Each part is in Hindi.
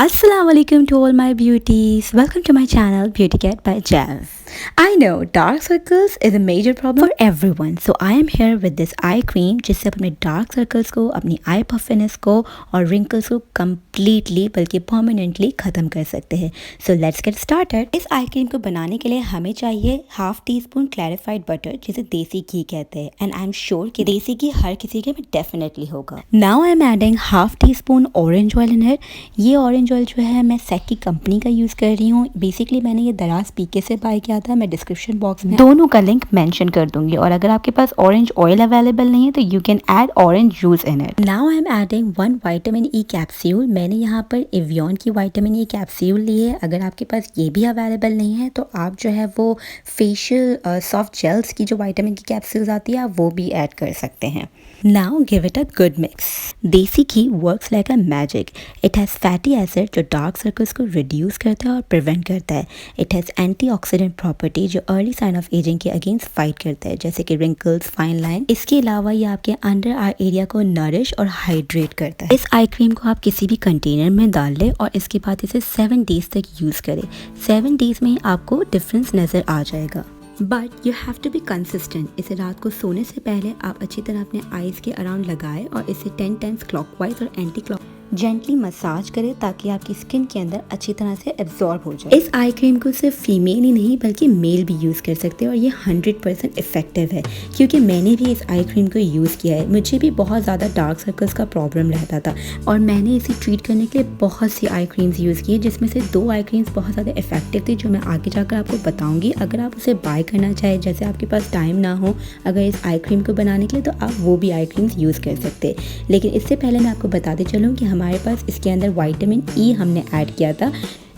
Assalamualaikum to all my beauties. Welcome to my channel Beauty Cat by jjav. I know dark circles is a major problem for everyone. So I am here with this eye cream जिससे अपने dark circles को, अपनी eye puffiness को और wrinkles को completely बल्कि permanently ख़त्म कर सकते हैं. So let's get started. इस eye cream को बनाने के लिए हमें चाहिए half tea spoon clarified butter जिसे देसी घी कहते हैं. And I'm sure कि देसी घी हर किसी के में definitely होगा. Now I'm adding half tea spoon orange oil in it. ये orange oil जो है मैं सेक की कंपनी का यूज़ कर रही हूँ. बेसिकली मैंने ये दराज पीके से बाय किया था. मैं डिस्क्रिप्शन बॉक्स में दोनों का लिंक मेंशन कर दूंगी. और अगर आपके पास ऑरेंज ऑयल अवेलेबल नहीं है तो you can add orange juice in it. Now I am adding 1 vitamin E capsule. मैंने यहाँ पर एवियन की विटामिन ई कैप्सूल ली है. अगर आपके पास ये भी अवेलेबल नहीं है तो आप जो है वो फेशियल सॉफ्ट जेल्स की जो विटामिन की कैप्सूल्स आती है वो भी ऐड कर सकते हैं. Now give it a good mix. Desi ghee works like a magic. It has fatty acid जो डार्क सर्कल्स को रिड्यूस करता है और प्रिवेंट करता है. इट हैज़ एंटीऑक्सीडेंट प्रॉपर्टी जो अर्ली साइन ऑफ एजिंग के अगेंस्ट फाइट करता है जैसे कि रिंकल्स, फाइन लाइन. इसके अलावा ये आपके अंडर आई एरिया को नरिश और हाइड्रेट करता है. इस आई क्रीम को आप किसी भी कंटेनर में डाल लें और इसके बाद इसे 7 डेज तक यूज़ करें. 7 डेज में ही आपको डिफरेंस नज़र आ जाएगा. But you have to be consistent. इसे रात को सोने से पहले आप अच्छी तरह अपने आईज के अराउंड लगाएं और इसे 10 टाइम्स क्लॉकवाइज और एंटी क्लॉक जेंटली मसाज करें ताकि आपकी स्किन के अंदर अच्छी तरह से एब्जॉर्ब हो जाए. इस आई क्रीम को सिर्फ फीमेल ही नहीं बल्कि मेल भी यूज़ कर सकते हैं और ये 100% इफेक्टिव है क्योंकि मैंने भी इस आई क्रीम को यूज़ किया है. मुझे भी बहुत ज़्यादा डार्क सर्कल्स का प्रॉब्लम रहता था और मैंने इसे ट्रीट करने के लिए बहुत सी आई क्रीम्स यूज़ की जिसमें से 2 आई क्रीम्स बहुत ज़्यादा इफेक्टिव थी जो मैं आगे जाकर आपको बताऊँगी. अगर आप उसे बाय करना चाहें, जैसे आपके पास टाइम ना हो अगर इस आई क्रीम को बनाने के लिए, तो आप वो भी आई क्रीम्स यूज़ कर सकते हैं. लेकिन इससे पहले मैं आपको बताते चलूँ कि हमारे पास इसके अंदर विटामिन ई हमने ऐड किया था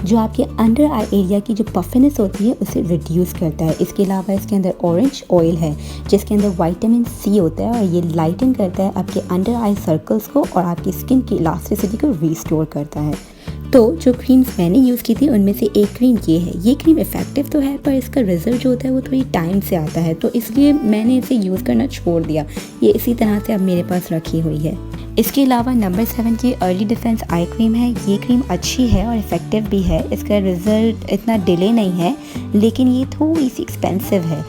जो आपके अंडर आई एरिया की जो पफिनेस होती है उसे रिड्यूस करता है. इसके अलावा इसके अंदर ऑरेंज ऑयल है जिसके अंदर विटामिन सी होता है और ये लाइटन करता है आपके अंडर आई सर्कल्स को और आपकी स्किन की इलास्टिसिटी को रिस्टोर करता है. तो जो क्रीम्स मैंने यूज़ की थी उनमें से एक क्रीम ये है. ये क्रीम इफेक्टिव तो है पर इसका रिजल्ट जो होता है वो थोड़ी टाइम से आता है, तो इसलिए मैंने इसे यूज़ करना छोड़ दिया. ये इसी तरह से अब मेरे पास रखी हुई है. इसके अलावा नंबर 7 की अर्ली डिफेंस आई क्रीम है. ये क्रीम अच्छी है और इफ़ेक्टिव भी है. इसका रिज़ल्ट इतना डिले नहीं है लेकिन ये थोड़ी सी एक्सपेंसिव है.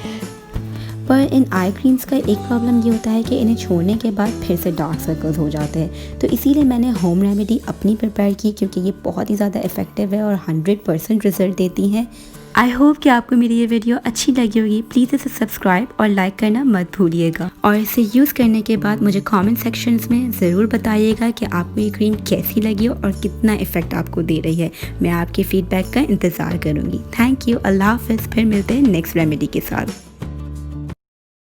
पर इन आई क्रीम्स का एक प्रॉब्लम ये होता है कि इन्हें छोड़ने के बाद फिर से डार्क सर्कल्स हो जाते हैं. तो इसीलिए मैंने होम रेमेडी अपनी प्रिपेयर की क्योंकि ये बहुत ही ज़्यादा इफेक्टिव है और 100% रिजल्ट देती हैं. आई होप कि आपको मेरी ये वीडियो अच्छी लगी होगी. प्लीज़ इसे सब्सक्राइब और लाइक करना मत भूलिएगा. और इसे यूज़ करने के बाद मुझे कमेंट सेक्शंस में ज़रूर बताइएगा कि आपको ये क्रीम कैसी लगी हो और कितना इफ़ेक्ट आपको दे रही है. मैं आपके फीडबैक का इंतज़ार करूँगी. Thank you. अल्लाह हाफ़िज़. फिर मिलते हैं नेक्स्ट रेमेडी के साथ.